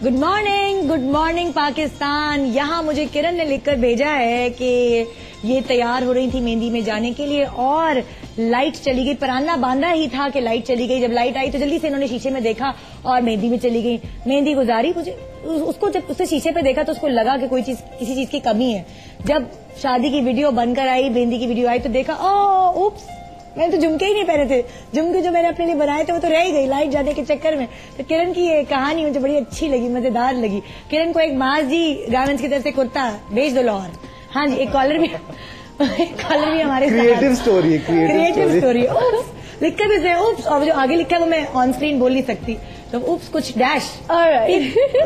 Good morning Pakistan. यहाँ मुझे किरण ने लिखकर भेजा है कि ये तैयार हो रही थी मेहंदी में जाने के लिए और लाइट चली गई। पराना बांधा ही था कि लाइट चली गई। जब लाइट आई तो जल्दी से इन्होंने शीशे में देखा और मेहंदी में चली गई। मेहंदी गुजारी मुझे उसको, जब उसने शीशे पे देखा तो उसको लगा कि कोई चीज, किसी चीज की कमी है। जब शादी की वीडियो बनकर आई, मेहंदी की वीडियो आई तो देखा ओ उप्स, मैंने तो झुमके ही नहीं पहने थे। झुमके जो मैंने अपने लिए बनाए थे वो तो रह ही गई लाइट जाने के चक्कर में। तो किरण की ये कहानी मुझे बड़ी अच्छी लगी, मजेदार लगी। किरण को एक माजी गारमेंट्स की तरफ से कुर्ता भेज दो लाहौर। हाँ जी, एक कॉलर भी हमारे क्रिएटिव स्टोरी है, क्रिएटिव स्टोरी। लिखकर भी उप्स, और जो आगे लिखा है वो मैं ऑन स्क्रीन बोल नहीं सकती, तो उप्स कुछ डैश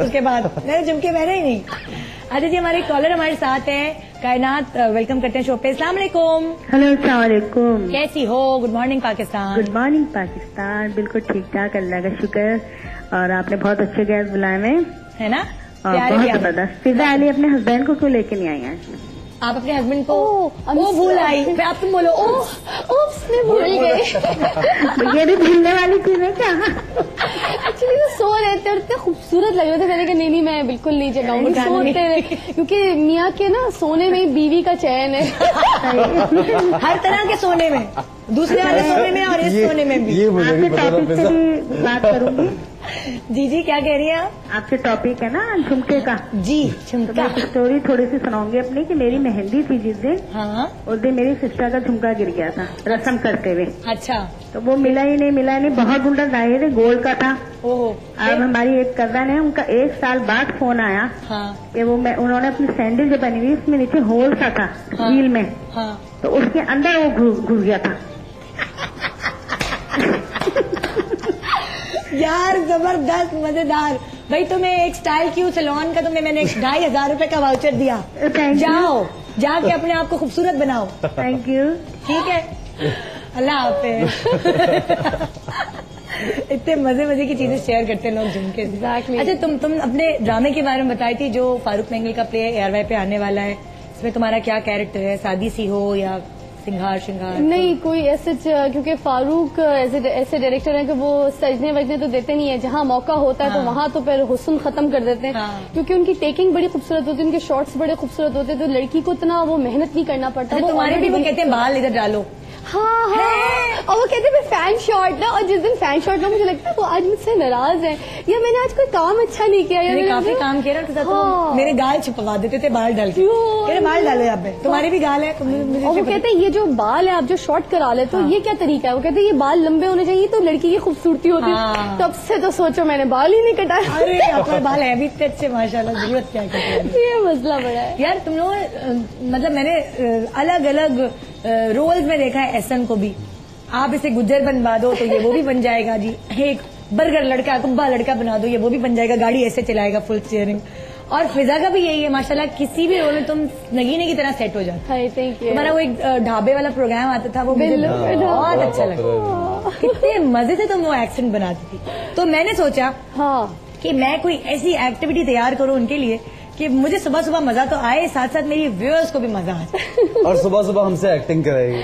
उसके बाद मैंने झुमके पहने ही नहीं। अच्छा जी, हमारे कॉलर हमारे साथ हैं कायनात, वेलकम करते हैं शो पे। अस्सलाम वालेकुम। हेलो, अस्सलाम वालेकुम। कैसी हो? Good morning Pakistan. Good morning Pakistan. बिल्कुल ठीक ठाक, अल्लाह का शुक्र। और आपने बहुत अच्छे गेस्ट बुलाए हुए है ना, बहुत जबरदस्त। फिजा अली अपने हस्बैंड को क्यों लेके नहीं आई आज? आप अपने हस्बैंड को वो भूल आई, फिर आप तुम बोलो ओप्स मैं भूल गई। ये भी भूलने वाली चीज है क्या? एक्चुअली वो सो रहे थे और इतने खूबसूरत लग रहे थे, मैंने कहा नहीं मैं बिल्कुल नहीं जगाऊंगी, सोते रहे। क्योंकि मियाँ के ना सोने में ही बीवी का चैन है। हर तरह के सोने में, दूसरे वाले सोने में और इस सोने में भी। ये मुझे भी टॉपिक से भी बात करूंगी। जी क्या कह रही हैं आप? आपके टॉपिक है ना झुमके का। जी झुमका। तो स्टोरी थोड़ी सी सुनाऊंगी अपनी कि मेरी मेहंदी थी जिस दिन। हाँ। उस दिन मेरी सिस्टर का झुमका गिर गया था रस्म करते हुए। अच्छा। तो वो मिला ही नहीं, बहुत ढूंढा, जाहिर है गोल्ड का था। ओहो। अब हमारी एक कजन है, उनका 1 साल बाद फोन आया। हाँ। कि वो उन्होंने अपनी सैंडल जो बनी हुई उसमें नीचे होल सा था। हाँ। हील में। हाँ। तो उसके अंदर वो घुस गया था। यार जबरदस्त, मजेदार। भाई तुम्हें एक स्टाइल क्यू सैलून का मैंने 2,500 रुपए का वाउचर दिया। जाओ जाके अपने आप को खूबसूरत बनाओ। Thank you. ठीक है, अल्लाह हाफिज। इतने मजे की चीजें शेयर करते हैं लोग झुमके। अच्छा, तुम अपने ड्रामे के बारे में बताई थी जो फारूक मेंगल का प्ले ARY पे आने वाला है। इसमें तुम्हारा क्या कैरेक्टर है? सादी सी हो या श्रृंगार? नहीं, कोई ऐसे, क्योंकि फारूक ऐसे डायरेक्टर हैं कि वो सजने वजने तो देते नहीं है, जहाँ मौका होता है तो वहाँ तो फिर हुस्न खत्म कर देते हैं। क्योंकि उनकी टेकिंग बड़ी खूबसूरत होती है, उनके शॉट्स बड़े खूबसूरत होते हैं, तो लड़की को इतना वो मेहनत नहीं करना पड़ता। तुम्हारे भी वो कहते हैं बाल इधर डालो। हाँ, और वो कहते हैं फैन शॉट ना, और जिस दिन फैन शॉट ना मुझे लगता है वो आज मुझसे नाराज है या मैंने आज कोई काम अच्छा नहीं किया। मैंने काफी काम किया ना, तो मेरे गाल छुपवा देते थे बाल डाल के। बाल डालो यहाँ पे, तुम्हारे भी गाल है। और वो कहते हैं ये जो बाल है आप जो शॉर्ट करा लेते हो, ये क्या तरीका है? वो कहते हैं ये बाल लंबे होने चाहिए तो लड़की की खूबसूरती होती है। तब से तो सोचो मैंने बाल ही नहीं कटाया। अरे आपके बाल है भी इतने अच्छे माशाल्लाह, जरूरत क्या है। ये मसला बड़ा है यार। तुम लोग मतलब मैंने अलग अलग रोल्स में देखा है एहसन को भी। आप इसे गुज्जर बनवा दो तो ये वो भी बन जाएगा जी। एक बर्गर लड़का, कुब्बा लड़का बना दो, ये वो भी बन जाएगा, गाड़ी ऐसे चलाएगा, फुल स्टीयरिंग। और फिजा का भी यही है माशाल्लाह, किसी भी रोल में तुम नगीने की तरह सेट हो जाते। तुम्हारा वो एक ढाबे वाला प्रोग्राम आता था, वो मुझे बहुत अच्छा लगा। कितने मजे से तुम वो एक्सेंट बनाती थी। तो मैंने सोचा कि मैं कोई ऐसी एक्टिविटी तैयार करूं उनके लिए कि मुझे सुबह सुबह मजा तो आए, साथ साथ मेरी व्यूअर्स को भी मजा आए। और सुबह सुबह हमसे एक्टिंग कराएगी।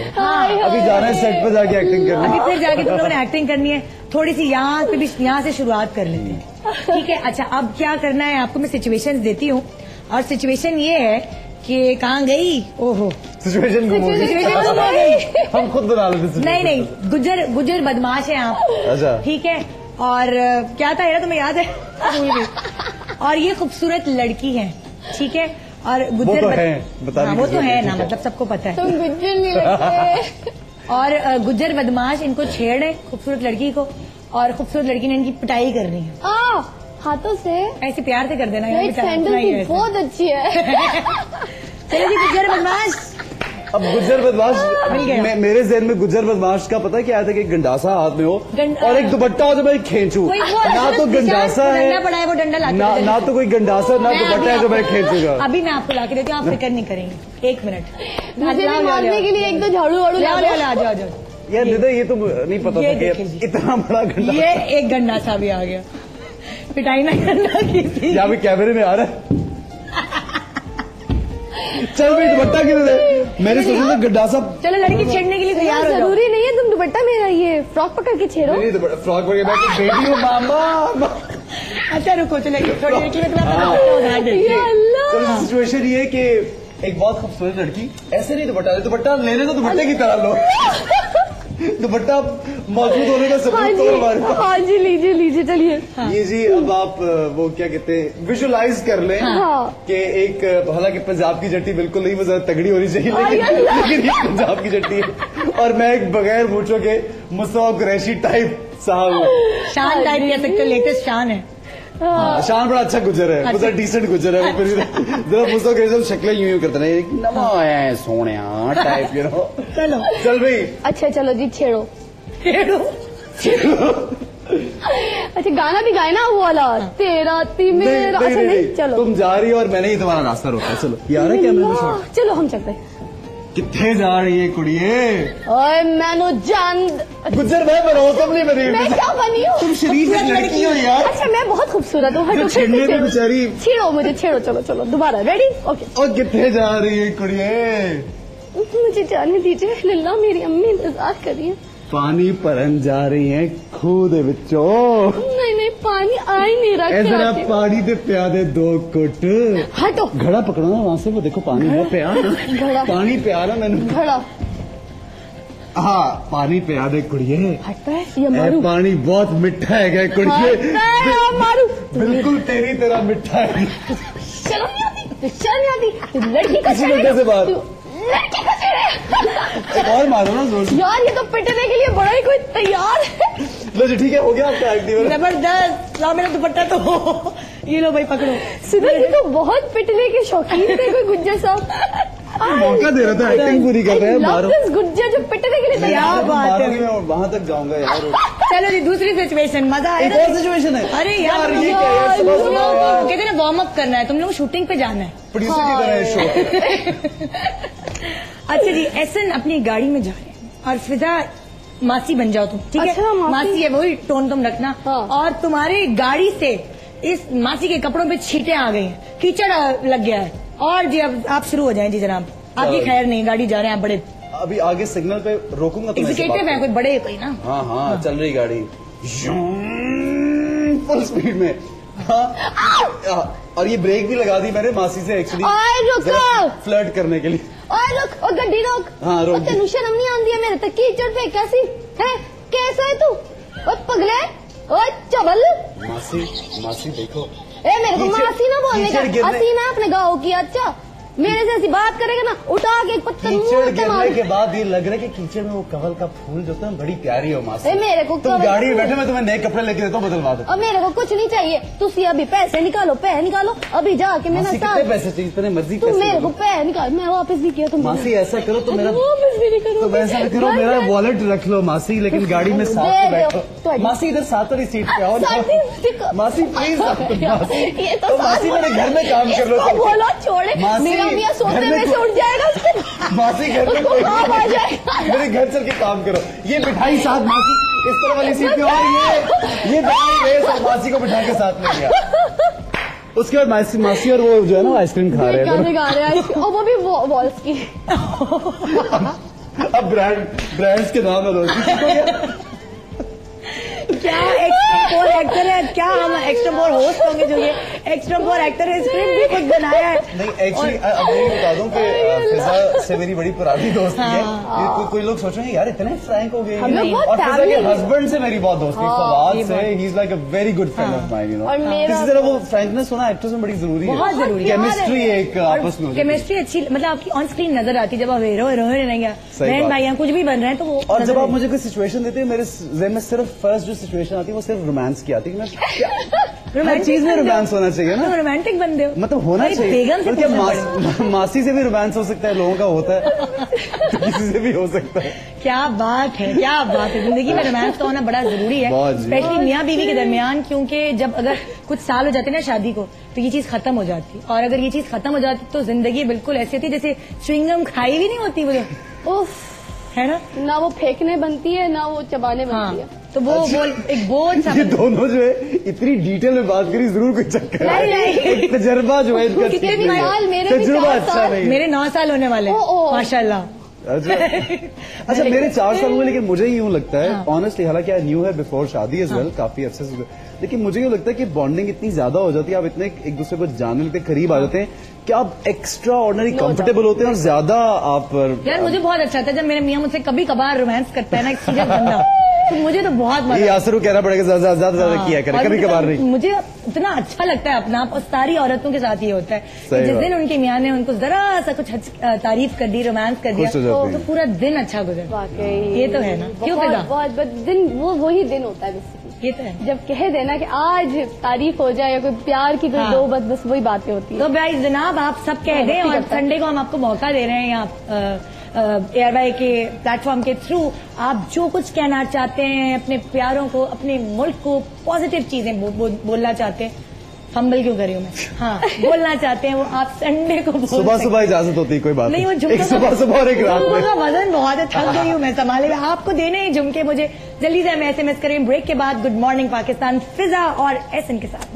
अभी जाना है सेट पे जाके एक्टिंग करनी। अभी फिर जाके तुम लोगों ने एक्टिंग करनी है। थोड़ी सी यहाँ से शुरुआत कर लेते हैं, ठीक है? अच्छा, अब क्या करना है आपको, मैं सिचुएशंस देती हूँ और सिचुएशन ये है कि कहाँ गई। ओहो, सिचुएशन गुम हो गई। हम खुद बना लेते। नहीं, गुज्जर बदमाश है आप। अच्छा, ठीक है। और क्या था यार, तुम्हें याद है? भूल गई। और ये खूबसूरत लड़की है, ठीक है? और गुज्जर वो तो है, वो तो है ना, मतलब सबको पता है। तुम गुज्जर नहीं लगते। और गुज्जर बदमाश इनको छेड़ है खूबसूरत लड़की को, और खूबसूरत लड़की ने इनकी पिटाई कर रही है। हाथों से ऐसे प्यार से कर देना। सैंडल की बहुत अच्छी है। चलो जी, गुज्जर बदमाश। अब गुज्जर बदमाश, मेरे जहन में गुज्जर बदमाश का पता क्या था कि गंडासा हाथ में हो और एक दुपट्टा हो जो मैं खींचू। ना तो गंडासा है, वो डंडा ना तो कोई गंडासा, ना दुपट्टा है जो मैं खींचूंगा। अभी मैं आपको लाके देती हूँ, आप फिक्र नहीं करेंगे। 1 मिनट मारने के लिए एक दो झाड़ू वाड़ू आ जाओ। यार निदा, ये तो नहीं पता था कि इतना बड़ा गंडा। ये एक गंडासा भी आ गया। पिटाई ना करना किसी। यहाँ पे कैमरे में आ रहा है। चल भाई, दुपट्टा क्यों दे? मैंने सोचा था गंडासा। चलो, लड़की छेड़ने के लिए तैयार हो जाओ। जरूरी नहीं है तुम दुपट्टा मेरा ये फ्रॉक पकड़ के छेड़ो। फ्रॉक पकड़ के बैठ, बेटी हो मामा। अच्छा रुको चलेंगे थोड़ी देर के लिए उधार देती है। तो सिचुएशन ये है कि एक बहुत खूबसूरत लड़की, ऐसे नहीं दुपट्टा लेने तो दुपट्टे की तरह लो, दुपट्टा मौजूद होने का सबूत तो हमारे पास। हाँ जी लीजिए चलिए। ये जी अब आप वो क्या कहते हैं विजुलाइज कर लें कि एक, हालांकि पंजाब की जट्टी बिल्कुल नहीं, वो ज्यादा तगड़ी होनी चाहिए, लेकिन ये पंजाब की जट्टी है और मैं एक बगैर मूंछों के मुस्तफा कुरैशी टाइप साहब हूँ। शान टाइप कह सकते हो, लेटेस्ट शान है। शान बड़ा अच्छा गुजर है, बड़ा डिसेंट गुजर है। फिर जरा मुझसे कैसे शक्लें यूं करते हैं, नमा आया है सोनिया टाइप के नो। चलो चल भाई। अच्छा चलो जी छेड़ो। अच्छा गाना भी गाए ना वो वाला तेरा ती मेरा। अच्छा नहीं चलो तुम जा रही हो और मैंने ही तुम्हारा रास्ता रोका। चलो यार है क्या, चलो हम चलते। कितने जा रही है कुड़िए? ओए मैनो जान गुजर मैं बनो, तुम नहीं बनी। मैं क्या बनी हूँ? तुम शरीफ लड़की हो यार। अच्छा मैं बहुत खूबसूरत हूँ। हटो छेड़ने पे बेचारी। छेड़ो मुझे, छेड़ो चलो दोबारा। Ready okay. और कितने जा रही है कुड़िए? मुझे जाने दीजिए लल्ला, मेरी अम्मी इंतजार कर रही है। पानी भरन जा रही है खूह दे विचों। नहीं पानी आ ही नहीं रहा। जरा पानी दे प्या दे 2 घुट। हटो घड़ा पकड़ो ना वहाँ से, वो देखो पानी है प्या ना, पानी प्या ना मैंने घड़ा। हाँ पानी प्या दे कुड़िए। हटता है ये मारू। पानी बहुत मिठा है कुड़िए, मारू बिल्कुल तेरी तरह मिठा है। शर्म नहीं आती लड़की का से बात। लड़की का एक और मारो ना जोर से। यार ये तो पिटने के लिए बड़ा ही कोई तैयार है। लो जी ठीक है, हो गया आपका एक्टिव। जबरदस्त। लाओ मेरा दुपट्टा तो ये लो भाई पकड़ो। सुनो ये तो बहुत पिटने के शौकीन थे कोई गुज्जर साहब। मौका दे रहा था, एक्टिंग पूरी कर रहे हैं। मारो गुज्जर जो पिटने के लिए तैयार। बात है, मैं वहाँ तक जाऊंगा यार। चलो जी दूसरी सिचुएशन, मजा आया। एक और सिचुएशन है। अरे यार ये क्या है? कहते ना वार्म अप करना है, तुम लोग शूटिंग पे जाना है। प्रोड्यूसर की तरह है शो। अच्छा जी एहसन अपनी गाड़ी में जा रहे हैं और फिजा मासी बन जाओ तुम, ठीक है? अच्छा, मासी है, वही टोन तुम रखना। और तुम्हारे गाड़ी से इस मासी के कपड़ों पे छींटे आ गई हैं, कीचड़ लग गया है और जी अब आप शुरू हो जाएं जी जनाब। आपकी खैर नहीं, गाड़ी जा रहे हैं आप बड़े। अभी आगे सिग्नल पे रोकूंगा तो एग्जीक्यूटिव है कोई बड़े कोई ना। हाँ चल रही गाड़ी फुल स्पीड में। और ये ब्रेक भी लगा दी मैंने मासी से एक्चुअली फ्लर्ट करने के लिए। रुक गड्डी रोक। हाँ रोक। तेन शर्म नहीं आती है मेरे तक कीचड़ पे कैसी है? कैसा है तू? पगले चबल। मासी देखो। मेरे को मासी ना बोलने का, हसीना अपने गाँव की। अच्छा मेरे से ऐसी बात करेगा ना उठा के एक पत्थर कीचड़ गिरने के बाद ये लग रहा है कि कीचड़ में वो कमल का फूल जो है बड़ी प्यारी हो मासी। मेरे को तुम गाड़ी में बैठे, मैं तुम्हें नए कपड़े लेके देता हूँ, बदलवा दो। और मेरे को कुछ नहीं चाहिए, तुम अभी पैसे निकालो अभी जाके मेरा कितने पैसे चाहिए? इतने मर्जी तुम मेरे को पैसे निकाल, मैं वापस नहीं किया तुम। मासी ऐसा करो तो मेरा वापस भी नहीं करो। तो ऐसा करो मेरा वॉलेट रख लो मासी, लेकिन गाड़ी में साथ में बैठो। मासी इधर साथ वाली सीट पे आओ। मासी प्लीज मासी मेरे घर में काम कर लो। बोलो छोड़े, मेरा मियाँ सोते में से उठ जाएगा। मासी घर में काम आ जाएगा। मेरे घर चल के काम करो। ये मिठाई साथ मासी इस तरह वाली सीट पे, और ये मासी को बिठा के साथ ले गया। उसके बाद मासी और वो जो है ना आइसक्रीम खा रहे हैं, और वो भी वॉल्स की। अब ब्रांड्स के नाम है। क्या एक्स्ट्रा एक्टर है, क्या हम एक्स्ट्रा मोर होस्ट होंगे जो ये एक्स्ट्रा मोर एक्टर है, स्क्रिप्ट भी खुद बनाया है। नहीं एक्चुअली अब मैं बता दूं कि फिजा से मेरी बड़ी पुरानी दोस्ती है। कोई लोग सोचेंगे यार इतने फ्रैंक हो गए, और फिजा के हस्बैंड से मेरी बहुत दोस्ती, फवाद से, he is like a very good friend of mine, you know. इसी तरह वो फ्रैंकनेस होना एक्टर्स में बड़ी जरूरी है, बहुत जरूरी है। केमिस्ट्री एक आपस में, केमिस्ट्री अच्छी मतलब आपकी ऑन स्क्रीन नजर आती है जब आप हीरो हीरोइन नहीं, बहन भाई कुछ भी बन रहे हैं तो वो। और जब आप मुझे कोई सिचुएशन देते हैं, मेरे जहन में सिर्फ फर्स्ट जो सिचुएशन आती है वो सिर्फ रोमांस की आती है। हर चीज में रोमांस होना चाहिए ना, रोमांटिक बंदे हो मतलब होना चाहिए। मासी से भी रोमांस हो सकता है, लोगों का होता है, तो किसी से भी हो सकता है। क्या बात है, क्या बात है। जिंदगी में रोमांस का होना बड़ा जरूरी है, स्पेशली मियाँ बीवी के दरमियान, क्योंकि जब अगर कुछ साल हो जाते ना शादी को तो ये चीज खत्म हो जाती, और अगर ये चीज खत्म हो जाती तो जिंदगी बिल्कुल ऐसी होती जैसे च्युइंगम खाई भी नहीं होती मुझे, है ना वो फेंकने बनती है ना वो चबाने बनती है। तो वो एक बोझ सा। ये दोनों जो है इतनी डिटेल में बात करी, जरूर कोई चक्कर है। तजर्बा जो है इनका तजुर्बा अच्छा नहीं, मेरे 9 साल होने वाले माशाल्लाह। अच्छा मेरे 4 साल हुए, लेकिन मुझे यूं लगता है ऑनेस्टली, हालांकि आई न्यू है बिफोर शादी एज वेल, काफी अच्छे से, लेकिन मुझे यूं लगता है कि बॉन्डिंग इतनी ज्यादा हो जाती है, आप इतने एक दूसरे को जानने लगते, करीब आ जाते हैं कि आप एक्स्ट्रा ऑर्डिनरी कंफर्टेबल होते हैं और ज्यादा आप। यार मुझे बहुत अच्छा लगता है जब मेरे मियाँ मुझसे कभी कभार रोमांस करता है ना, एक सीरियस बंदा, तो मुझे तो बहुत मजा। ये यासर को कहना पड़ेगा ज्यादा किया करे, कभी कभार नहीं। मुझे इतना अच्छा लगता है अपना, और सारी औरतों के साथ ये होता है। जिस दिन उनके मियाँ ने उनको जरा सा कुछ तारीफ कर दी, रोमांस कर दिया, तो पूरा दिन अच्छा गुजर। वाकई ये तो है ना, क्यों फिजा? बहुत दिन वही दिन होता है ये तो है, जब कह देना कि आज तारीफ हो जाए या कोई प्यार की कोई दो बस वही बातें होती है। तो भाई जनाब आप सब कह दें, और संडे को हम आपको मौका दे रहे हैं यहाँ एयरवाई के प्लेटफॉर्म के थ्रू, आप जो कुछ कहना चाहते हैं अपने प्यारों को, अपने मुल्क को, पॉजिटिव चीजें बोलना चाहते हैं, फंबल क्यों कर रही हूँ मैं, हाँ बोलना चाहते हैं, वो आप संडे को सुबह सुबह इजाजत होती है, कोई बात नहीं। वो एक झुमके सुबह और एक रात में वजन बहुत है, थक गई हूँ मैं संभाले। आपको देने हैं झुमके, मुझे जल्दी से हमें SMS करें ब्रेक के बाद। गुड मॉर्निंग पाकिस्तान, फिजा और एहसन के साथ।